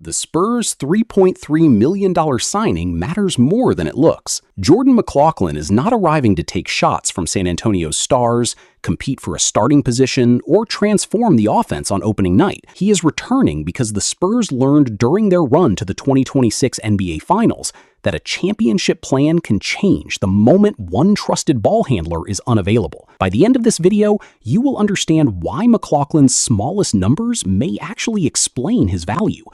The Spurs' $3.3 million signing matters more than it looks. Jordan McLaughlin is not arriving to take shots from San Antonio's stars, compete for a starting position, or transform the offense on opening night. He is returning because the Spurs learned during their run to the 2026 NBA Finals that a championship plan can change the moment one trusted ball handler is unavailable. By the end of this video, you will understand why McLaughlin's smallest numbers may actually explain his value,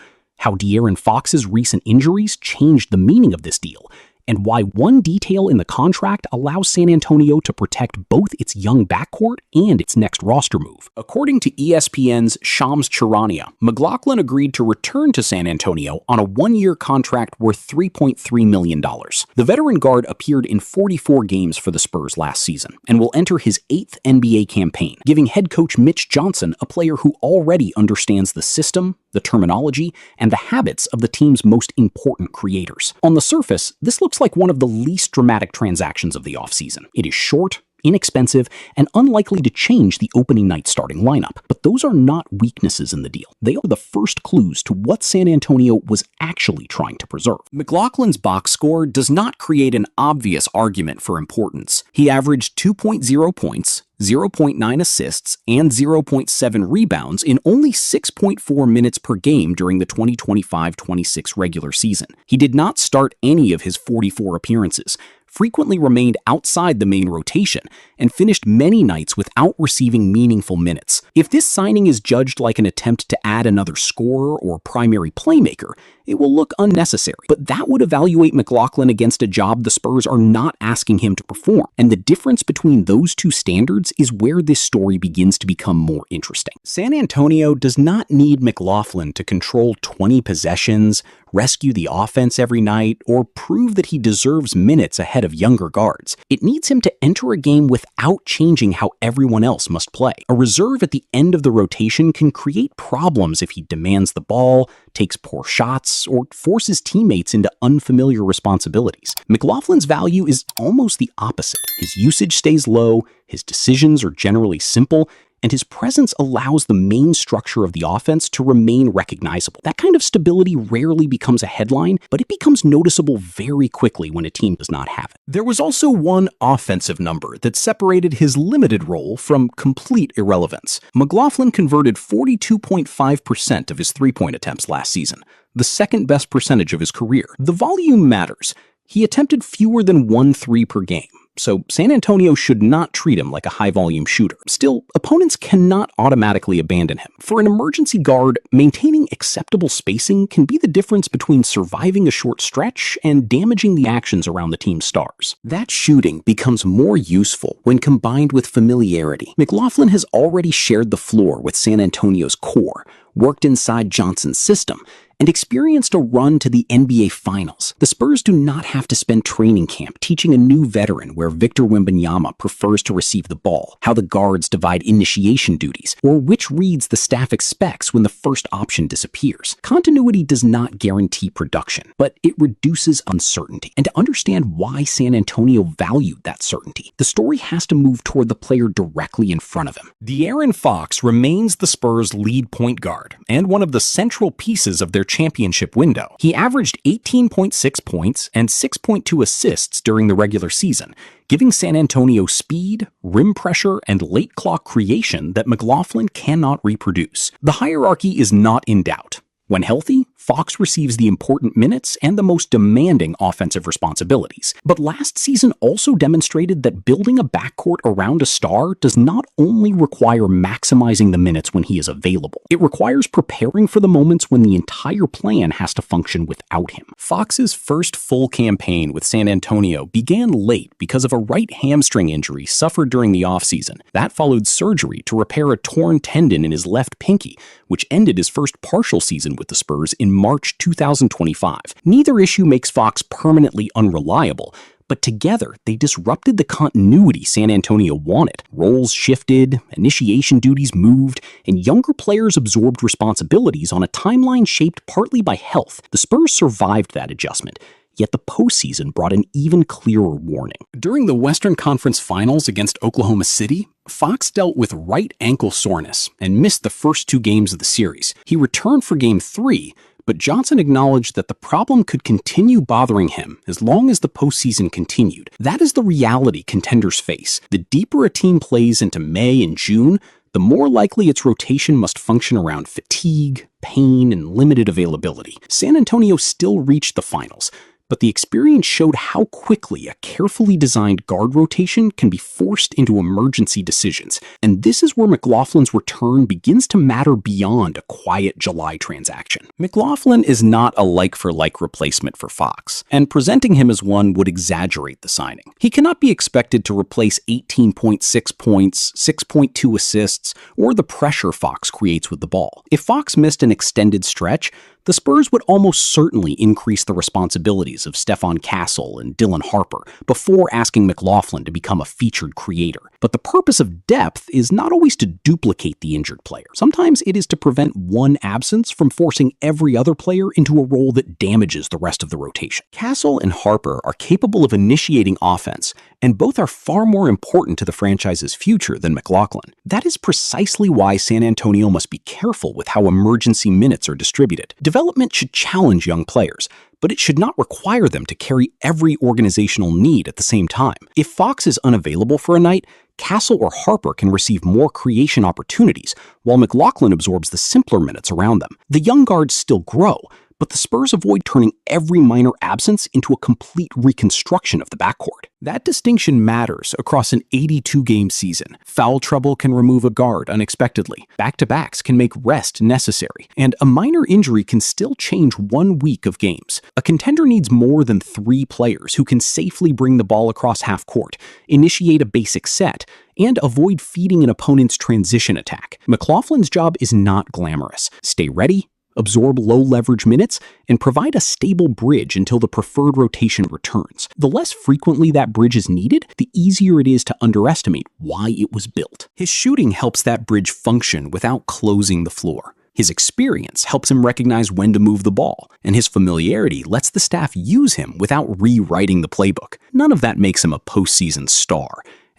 how De'Aaron Fox's recent injuries changed the meaning of this deal, and why one detail in the contract allows San Antonio to protect both its young backcourt and its next roster move. According to ESPN's Shams Charania, McLaughlin agreed to return to San Antonio on a one-year contract worth $3.3 million. The veteran guard appeared in 44 games for the Spurs last season and will enter his 8th NBA campaign, giving head coach Mitch Johnson a player who already understands the system, the terminology, and the habits of the team's most important creators. On the surface, this looks like one of the least dramatic transactions of the offseason. It is short, inexpensive, and unlikely to change the opening night starting lineup. But those are not weaknesses in the deal. They are the first clues to what San Antonio was actually trying to preserve. McLaughlin's box score does not create an obvious argument for importance. He averaged 2.0 points, 0.9 assists, and 0.7 rebounds in only 6.4 minutes per game during the 2025-26 regular season. He did not start any of his 44 appearances, frequently remained outside the main rotation, and finished many nights without receiving meaningful minutes. If this signing is judged like an attempt to add another scorer or primary playmaker, it will look unnecessary. But that would evaluate McLaughlin against a job the Spurs are not asking him to perform. And the difference between those two standards is where this story begins to become more interesting. San Antonio does not need McLaughlin to control 20 possessions, rescue the offense every night, or prove that he deserves minutes ahead of younger guards. It needs him to enter a game without changing how everyone else must play. A reserve at the end of the rotation can create problems if he demands the ball, takes poor shots, or forces teammates into unfamiliar responsibilities. McLaughlin's value is almost the opposite. His usage stays low, his decisions are generally simple, and his presence allows the main structure of the offense to remain recognizable. That kind of stability rarely becomes a headline, but it becomes noticeable very quickly when a team does not have it. There was also one offensive number that separated his limited role from complete irrelevance. McLaughlin converted 42.5% of his three-point attempts last season, the second best percentage of his career. The volume matters. He attempted fewer than 1 3 per game, so San Antonio should not treat him like a high-volume shooter. Still, opponents cannot automatically abandon him. For an emergency guard, maintaining acceptable spacing can be the difference between surviving a short stretch and damaging the actions around the team's stars. That shooting becomes more useful when combined with familiarity. McLaughlin has already shared the floor with San Antonio's core, worked inside Johnson's system, and experienced a run to the NBA Finals. The Spurs do not have to spend training camp teaching a new veteran where Victor Wembanyama prefers to receive the ball, how the guards divide initiation duties, or which reads the staff expects when the first option disappears. Continuity does not guarantee production, but it reduces uncertainty. And to understand why San Antonio valued that certainty, the story has to move toward the player directly in front of him. De'Aaron Fox remains the Spurs' lead point guard and one of the central pieces of their championship window. He averaged 18.6 points and 6.2 assists during the regular season, giving San Antonio speed, rim pressure, and late clock creation that McLaughlin cannot reproduce. The hierarchy is not in doubt. When healthy, Fox receives the important minutes and the most demanding offensive responsibilities. But last season also demonstrated that building a backcourt around a star does not only require maximizing the minutes when he is available. It requires preparing for the moments when the entire plan has to function without him. Fox's first full campaign with San Antonio began late because of a right hamstring injury suffered during the offseason. That followed surgery to repair a torn tendon in his left pinky, which ended his first partial season with the Spurs in March 2025. Neither issue makes Fox permanently unreliable, but together they disrupted the continuity San Antonio wanted. Roles shifted, initiation duties moved, and younger players absorbed responsibilities on a timeline shaped partly by health. The Spurs survived that adjustment, yet the postseason brought an even clearer warning. During the Western Conference Finals against Oklahoma City, Fox dealt with right ankle soreness and missed the first 2 games of the series. He returned for Game 3, but Johnson acknowledged that the problem could continue bothering him as long as the postseason continued. That is the reality contenders face. The deeper a team plays into May and June, the more likely its rotation must function around fatigue, pain, and limited availability. San Antonio still reached the finals, but the experience showed how quickly a carefully designed guard rotation can be forced into emergency decisions. And this is where McLaughlin's return begins to matter beyond a quiet July transaction. McLaughlin is not a like-for-like replacement for Fox, and presenting him as one would exaggerate the signing. He cannot be expected to replace 18.6 points, 6.2 assists, or the pressure Fox creates with the ball. If Fox missed an extended stretch, the Spurs would almost certainly increase the responsibilities of Stephon Castle and Dylan Harper before asking McLaughlin to become a featured creator. But the purpose of depth is not always to duplicate the injured player. Sometimes it is to prevent one absence from forcing every other player into a role that damages the rest of the rotation. Castle and Harper are capable of initiating offense, and both are far more important to the franchise's future than McLaughlin. That is precisely why San Antonio must be careful with how emergency minutes are distributed. Development should challenge young players, but it should not require them to carry every organizational need at the same time. If Fox is unavailable for a night, Castle or Harper can receive more creation opportunities, while McLaughlin absorbs the simpler minutes around them. The young guards still grow, but the Spurs avoid turning every minor absence into a complete reconstruction of the backcourt. That distinction matters across an 82-game season. Foul trouble can remove a guard unexpectedly. Back-to-backs can make rest necessary. And a minor injury can still change 1 week of games. A contender needs more than 3 players who can safely bring the ball across half court, initiate a basic set, and avoid feeding an opponent's transition attack. McLaughlin's job is not glamorous. Stay ready, absorb low-leverage minutes, and provide a stable bridge until the preferred rotation returns. The less frequently that bridge is needed, the easier it is to underestimate why it was built. His shooting helps that bridge function without closing the floor. His experience helps him recognize when to move the ball, and his familiarity lets the staff use him without rewriting the playbook. None of that makes him a postseason star,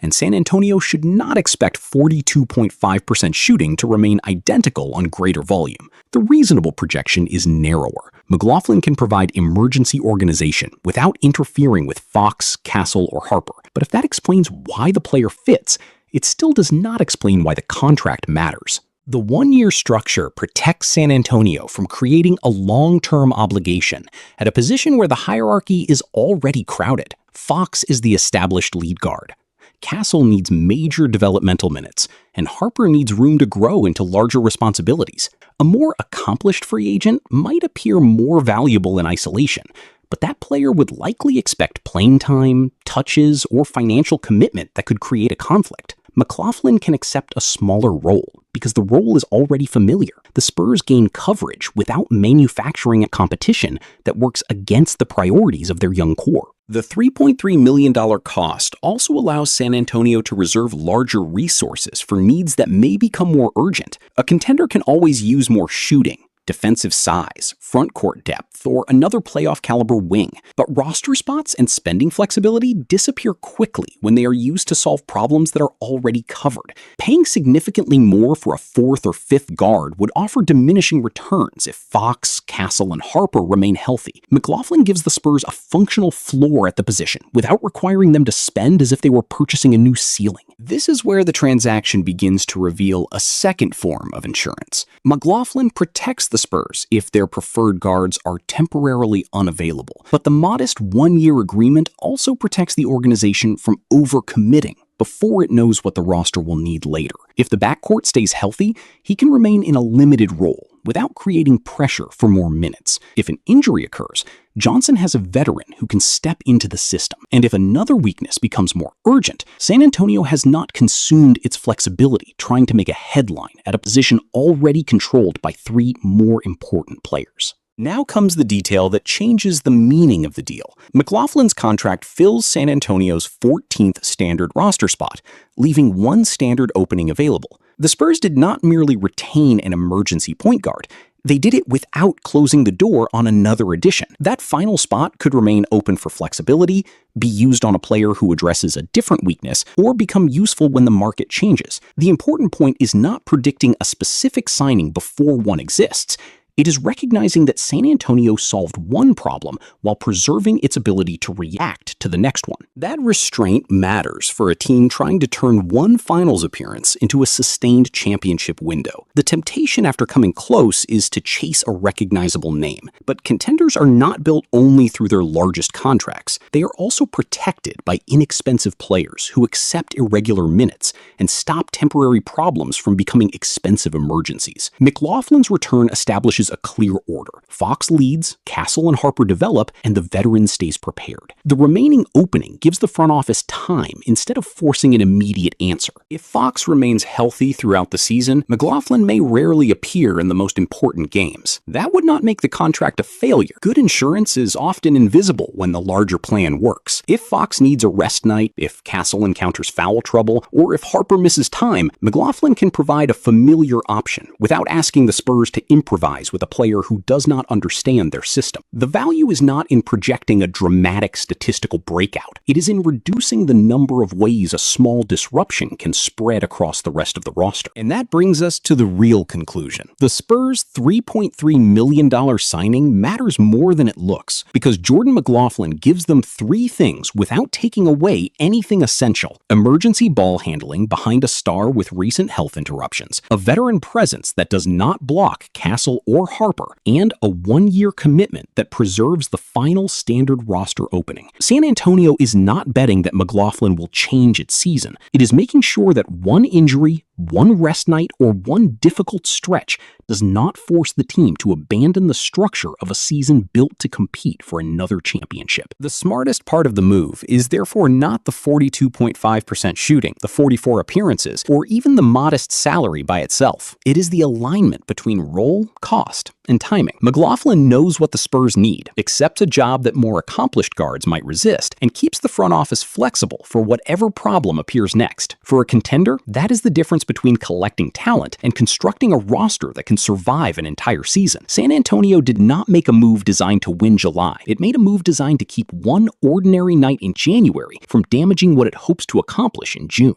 and San Antonio should not expect 42.5% shooting to remain identical on greater volume. The reasonable projection is narrower. McLaughlin can provide emergency organization without interfering with Fox, Castle, or Harper. But if that explains why the player fits, it still does not explain why the contract matters. The one-year structure protects San Antonio from creating a long-term obligation at a position where the hierarchy is already crowded. Fox is the established lead guard. Castle needs major developmental minutes, and Harper needs room to grow into larger responsibilities. A more accomplished free agent might appear more valuable in isolation, but that player would likely expect playing time, touches, or financial commitment that could create a conflict. McLaughlin can accept a smaller role because the role is already familiar. The Spurs gain coverage without manufacturing a competition that works against the priorities of their young core. The $3.3 million cost also allows San Antonio to reserve larger resources for needs that may become more urgent. A contender can always use more shooting, defensive size, front court depth, or another playoff caliber wing. But roster spots and spending flexibility disappear quickly when they are used to solve problems that are already covered. Paying significantly more for a 4th or 5th guard would offer diminishing returns if Fox, Castle, and Harper remain healthy. McLaughlin gives the Spurs a functional floor at the position without requiring them to spend as if they were purchasing a new ceiling. This is where the transaction begins to reveal a second form of insurance. McLaughlin protects the Spurs if their preferred guards are temporarily unavailable, but the modest 1-year agreement also protects the organization from overcommitting before it knows what the roster will need later. If the backcourt stays healthy, he can remain in a limited role without creating pressure for more minutes. If an injury occurs, Johnson has a veteran who can step into the system. And if another weakness becomes more urgent, San Antonio has not consumed its flexibility trying to make a headline at a position already controlled by 3 more important players. Now comes the detail that changes the meaning of the deal. McLaughlin's contract fills San Antonio's 14th standard roster spot, leaving 1 standard opening available. The Spurs did not merely retain an emergency point guard. They did it without closing the door on another addition. That final spot could remain open for flexibility, be used on a player who addresses a different weakness, or become useful when the market changes. The important point is not predicting a specific signing before one exists. It is recognizing that San Antonio solved one problem while preserving its ability to react to the next one. That restraint matters for a team trying to turn one finals appearance into a sustained championship window. The temptation after coming close is to chase a recognizable name, but contenders are not built only through their largest contracts. They are also protected by inexpensive players who accept irregular minutes and stop temporary problems from becoming expensive emergencies. McLaughlin's return establishes a clear order. Fox leads, Castle and Harper develop, and the veteran stays prepared. The remaining opening gives the front office time instead of forcing an immediate answer. If Fox remains healthy throughout the season, McLaughlin may rarely appear in the most important games. That would not make the contract a failure. Good insurance is often invisible when the larger plan works. If Fox needs a rest night, if Castle encounters foul trouble, or if Harper misses time, McLaughlin can provide a familiar option without asking the Spurs to improvise with a player who does not understand their system. The value is not in projecting a dramatic statistical breakout. It is in reducing the number of ways a small disruption can spread across the rest of the roster. And that brings us to the real conclusion. The Spurs' $3.3 million signing matters more than it looks, because Jordan McLaughlin gives them three things without taking away anything essential: emergency ball handling behind a star with recent health interruptions, a veteran presence that does not block Castle or Harper, and a one-year commitment that preserves the final standard roster opening. San Antonio is not betting that McLaughlin will change its season. It is making sure that one injury, one rest night, or one difficult stretch does not force the team to abandon the structure of a season built to compete for another championship. The smartest part of the move is therefore not the 42.5% shooting, the 44 appearances, or even the modest salary by itself. It is the alignment between role, cost, and timing. McLaughlin knows what the Spurs need, accepts a job that more accomplished guards might resist, and keeps the front office flexible for whatever problem appears next. For a contender, that is the difference between collecting talent and constructing a roster that can survive an entire season. San Antonio did not make a move designed to win July. It made a move designed to keep one ordinary night in January from damaging what it hopes to accomplish in June.